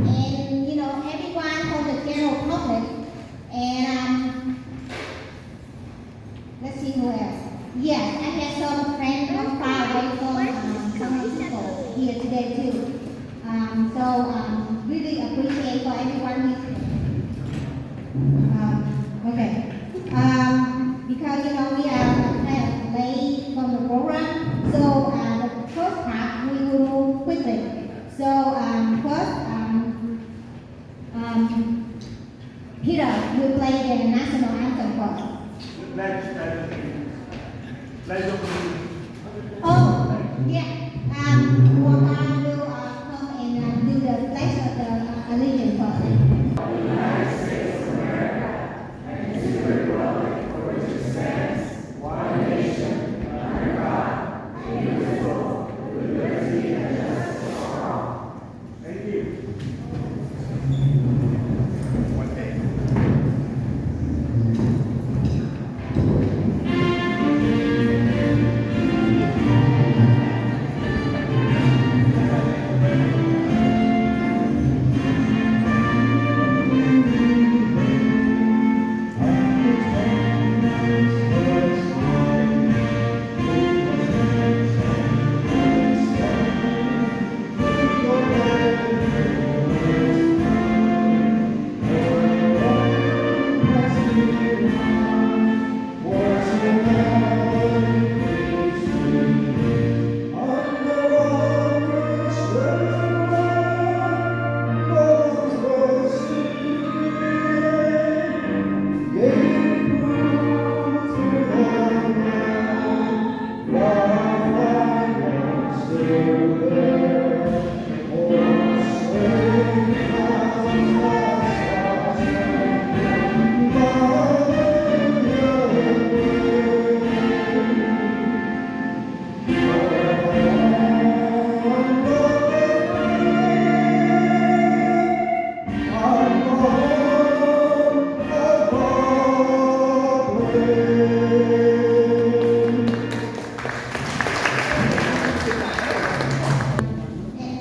and everyone from the general public, and let's see who else. Yes, I have some friends from far away from some people here today too. Really appreciate for everyone here. Okay. Because we are kind of late from the program, so the first part we will move quickly. So first, Peter will play the national anthem first. Oh, yeah. Joaquin will come and do the pledge of the allegiance first.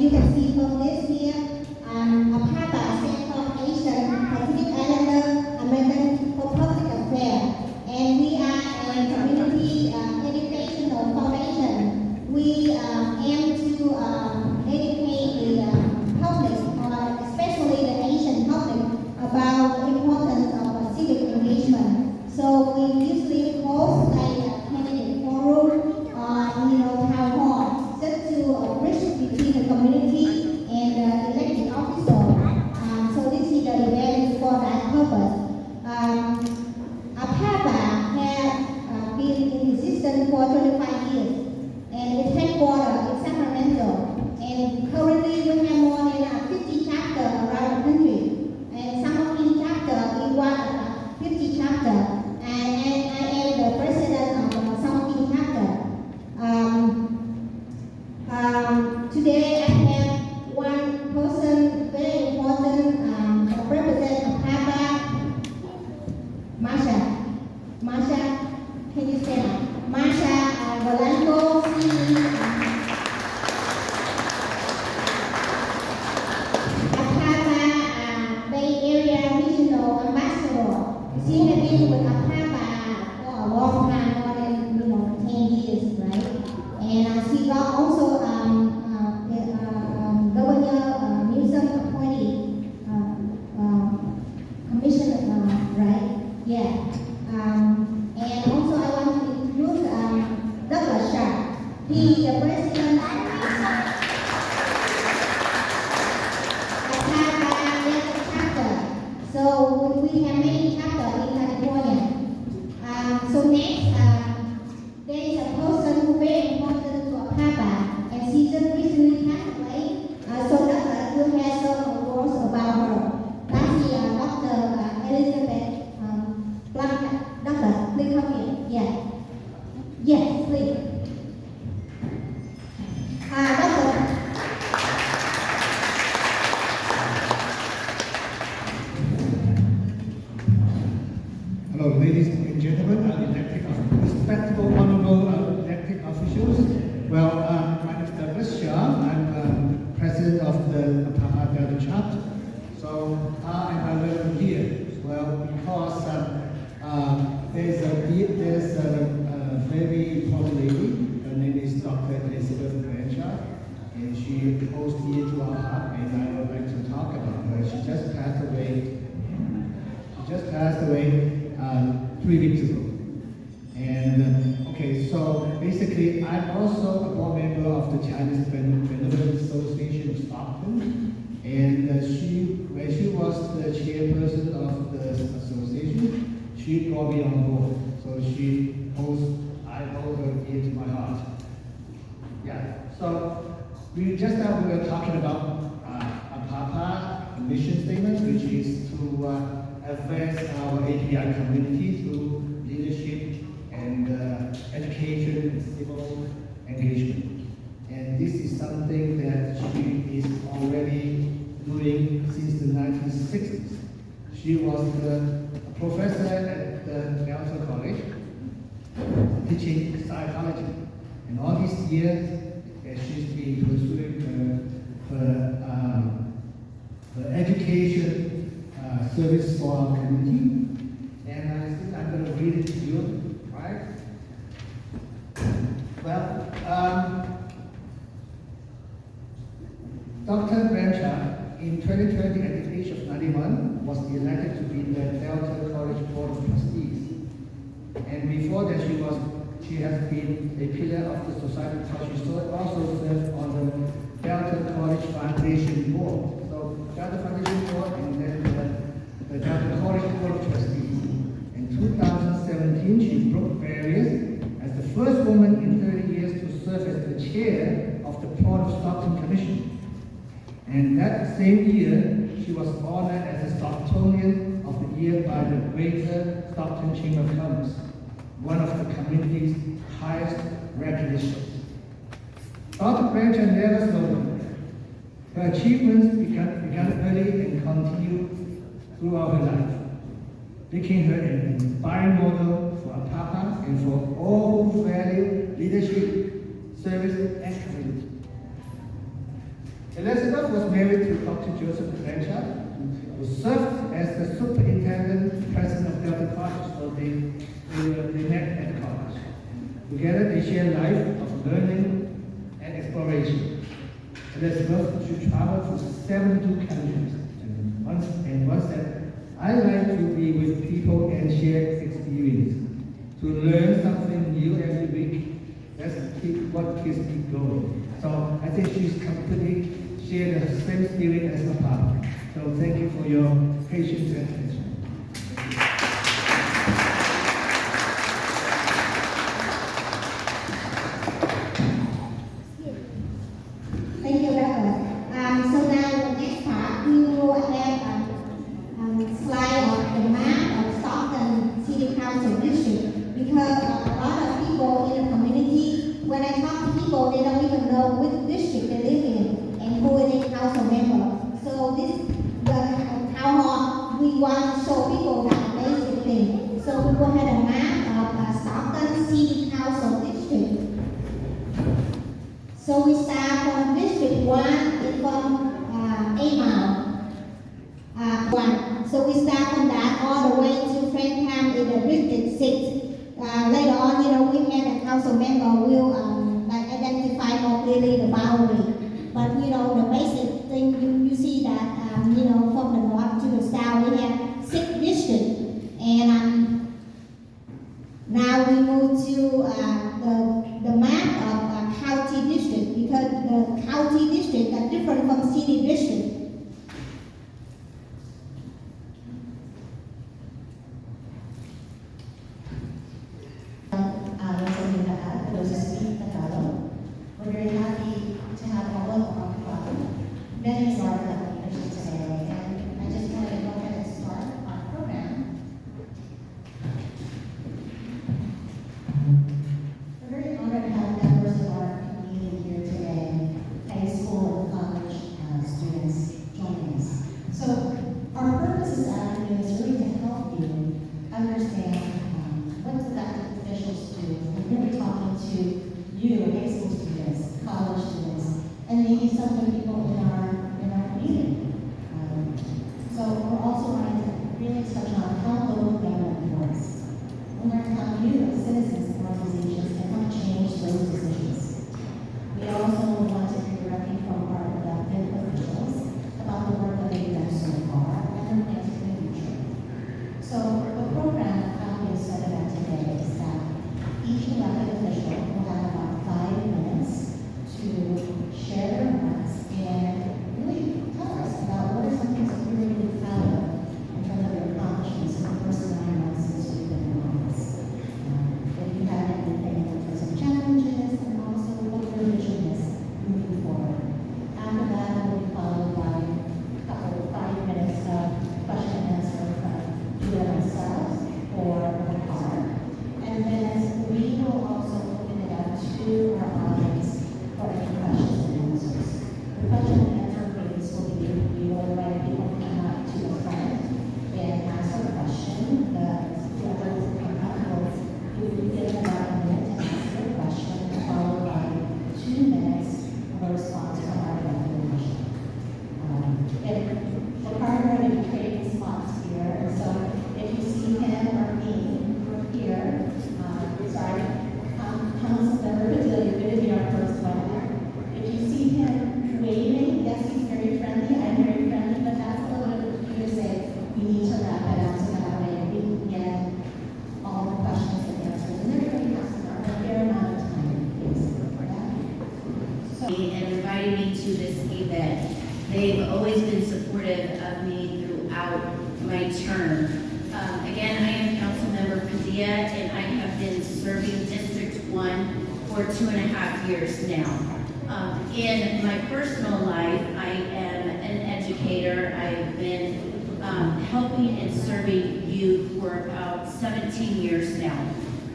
You can see from this here, APAPA stands for Asian Pacific Islander American for Public Affairs, and we are a community educational foundation. We aim to educate the public, especially the Asian public, about the importance of civic engagement. So we usually host a candidate forum or town hall just to bridge between the community and the elected official. So this is the event for that purpose. APAPA has been in existence for 25 years, and its headquarters in Sacramento. And currently we have more than 50 chapters around the country, and some of these chapters is one of 50 chapters. And I am the president of some of these chapters. Today I have one person very important represent APAPA, Masha, can you say that? Masha Valanco, APAPA Bay Area Regional Ambassador. She has been with APAPA for a long time, more than 10 years, right? And she got also Governor Newsom appointed commissioner, right? Yeah. And also I want to introduce Douglas Sharp. He is the president of APAPA chapter. So we have many chapters in California. So next, there is a person who very important to APAPA, and she just recently passed away. So Douglas will have some words about her. That's Dr. Elizabeth Blank. Douglas, please come here. Yeah. Yes, please. Douglas. Hello, ladies and gentlemen. I'd like to So how am I welcome here? Well, because there's a very important lady. Her name is Dr. Elizabeth Branchard, and she hosts here to our hub, and I would like to talk about her. She just passed away. 3 weeks ago. And okay, so basically, I'm also a board member of the Chinese Benevolent Association of Stockton, and when she was the chairperson of the association, she brought me on board. So I hold her dear to my heart. Yeah. So we were talking about APAPA mission statement, which is to advance our API community through leadership and education and civil engagement. And this is something that she is already doing since the 1960s. She was a professor at the Delta College, teaching psychology. And all these years, she's been pursuing her education service for our community. And I think I'm going to read it to you, right? Well, Dr. Branchard, in 2020, at the age of 91, was elected to be the Delta College Board of Trustees. And before that, she has been a pillar of the society because she also served on the Delta College Foundation Board. So Delta Foundation Board and then the Delta College Board of Trustees. In 2017, she broke barriers as the first woman in 30 years to serve as the chair of the Port of Stockton Commission. And that same year, she was honored as a Stocktonian of the Year by the Greater Stockton Chamber of Commerce, one of the community's highest recognitions. Dr. Branchard never slowed down. Her achievements began early and continued throughout her life, making her an inspiring model for APAPA and for all who value leadership, service, and community. Elizabeth was married to Dr. Joseph Branchard, who served as the superintendent president of Delta College, so they met at the college. Together, they shared a life of learning and exploration. Elizabeth should travel to 72 countries, and once said, I like to be with people and share experience, to learn something new every week. That's what keeps me going. So I think she's completely shared the same spirit as APAPA. So thank you for your patience and attention. Thank you, Douglas. So now the next part, we will have a slide of the map of Stockton City Council district, because a lot of people in the community, when I talk to people, they don't even know which district they live in and who is a council member. So this the town hall, we want to show people that basic thing. So we will have a map of Stockton City Council district. So we start from District 1 and from 8 Mile. 1. So we start from that all the way to Framingham in the District 6. Later on, we have a council member will identify more clearly the boundary. But the basic thing you see that from the north to the south we have 6 districts. And now we move to the map of county district, because the county districts are different from city district. We're very happy to have all of our many of our leaders today, and I just want to go ahead and start our program. We're very honored to have members of our community here today, high school and college students joining us. So our purpose this afternoon is really to help you understand what elected officials do. We're going to be talking to you, high school students, college students, and maybe some of the people in our community. on how local government works. We'll learn how you, as citizens and organizations, can help change those decisions. We also want to hear directly from our elected officials about the work that they've done so far and their plans for the future. So the program, how we set it up today is that each elected official will have about 5 minutes to share their remarks and really tell us about what are some things that you're really proud of in terms of your accomplishments in the first 9 months since you've been in office. If you have anything in terms of challenges and also what your vision is moving forward. After that, will be followed by a couple of 5 minutes of question and answer from either myself or Karl. And then we will also open it up to our audience for any questions and answers. The question and answer phase will be, we will invite people to come up to the front and ask a question. The others will come up, will give them about a minute to ask their question, followed by 2 minutes of a response from our elected official. We're probably going to be trading spots here, and so if you see him or me here, sorry, Councilmember Padilla, you're going to be our first one. If you see him waving, yes, he's very friendly, I'm very friendly, but that's a little bit of you to say, we need to wrap it up so that way we can get all the questions and answers, and everybody has a fair amount of time, please. And inviting me to this event. They've always been supportive of me throughout my term. Again, I am Councilmember Padilla, and I have been serving District 1 for 2.5 years now. In my personal life, I am an educator. I've been helping and serving youth for about 17 years now.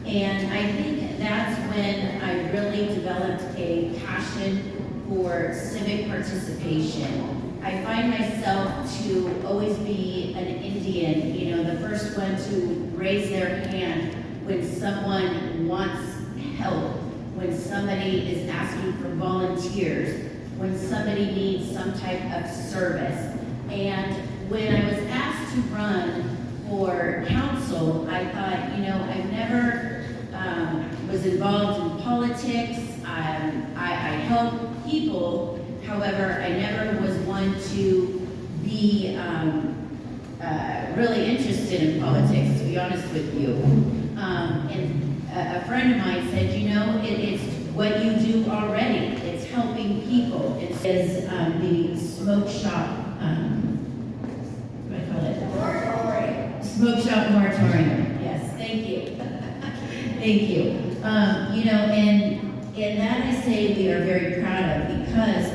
And I think that's when I really developed a passion for civic participation. I find myself to always be an Indian, you know, the first one to raise their hand when someone wants help, when somebody is asking for volunteers, when somebody needs some type of service. And when I was asked to run for council, I thought, you know, I've never was involved in politics. I help people. However, I never was one to be really interested in politics, to be honest with you. And a friend of mine said, you know, it's what you do already. It's helping people. It is the smoke shop, what do I call it? Moratorium. Smoke shop moratorium. Yes, thank you. Thank you. You know, and that I say we are very proud of, because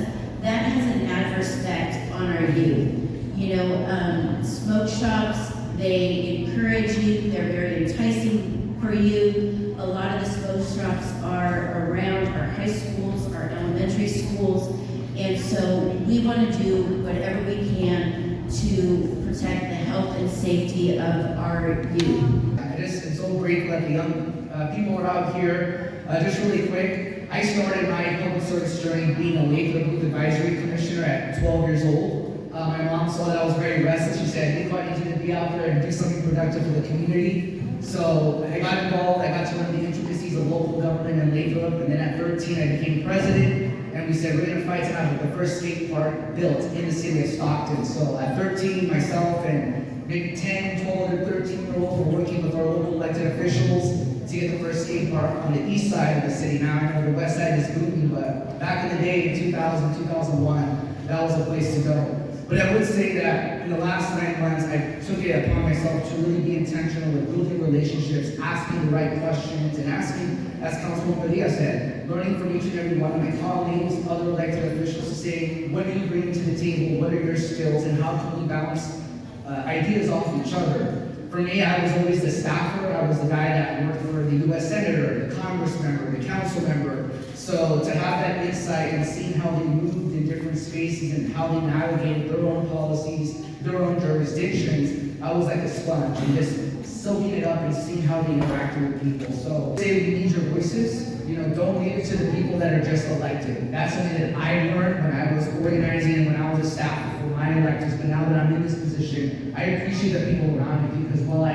that has an adverse effect on our youth. You know, smoke shops, they encourage you, they're very enticing for you. A lot of the smoke shops are around our high schools, our elementary schools, and so we want to do whatever we can to protect the health and safety of our youth. I'm so grateful that the young people are out here. Just really quick, I started my public service journey being a Lakewood Booth Advisory Commissioner at 12 years old. My mom saw that I was very restless. She said, "Nico, I need you to be out there and do something productive for the community." So I got involved. I got to learn the intricacies of local government in Lakewood. And then at 13, I became president. And we said, we're going to fight to have the first skate park built in the city of Stockton. So at 13, myself and maybe 10, 12, or 13-year-olds were working with our local elected officials to get the first skate park on the east side of the city. Now I know the west side is booming, but back in the day, in 2000, 2001, that was the place to go. But I would say that in the last 9 months, I took it upon myself to really be intentional with building relationships, asking the right questions, and asking, as Councilman Padilla said, learning from each and every one of my colleagues, other elected officials, to say, what do you bring to the table, what are your skills, and how can we bounce ideas off each other. For me, I was always the staffer. I was the guy that worked for the U.S. Senator, the Congress member, the council member. So to have that insight and seeing how they moved in different spaces and how they navigated their own policies, their own jurisdictions, I was like a sponge and just soaking it up and seeing how they interacted with people. So say we need your voices. don't leave it to the people that are just elected. That's something that I learned when I was organizing and when I was a staff for my electors, but now that I'm in this position, I appreciate the people around me because while I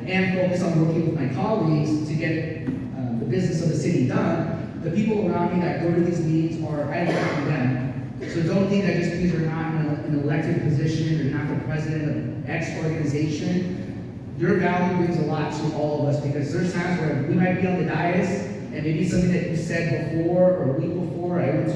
am focused on working with my colleagues to get the business of the city done, the people around me that go to these meetings I work for them. So don't think that just because you're not in an elected position, you're not the president of X organization, your value brings a lot to all of us because there's times where we might be on the dais and maybe something that you said before or a week before I went to